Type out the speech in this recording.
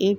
1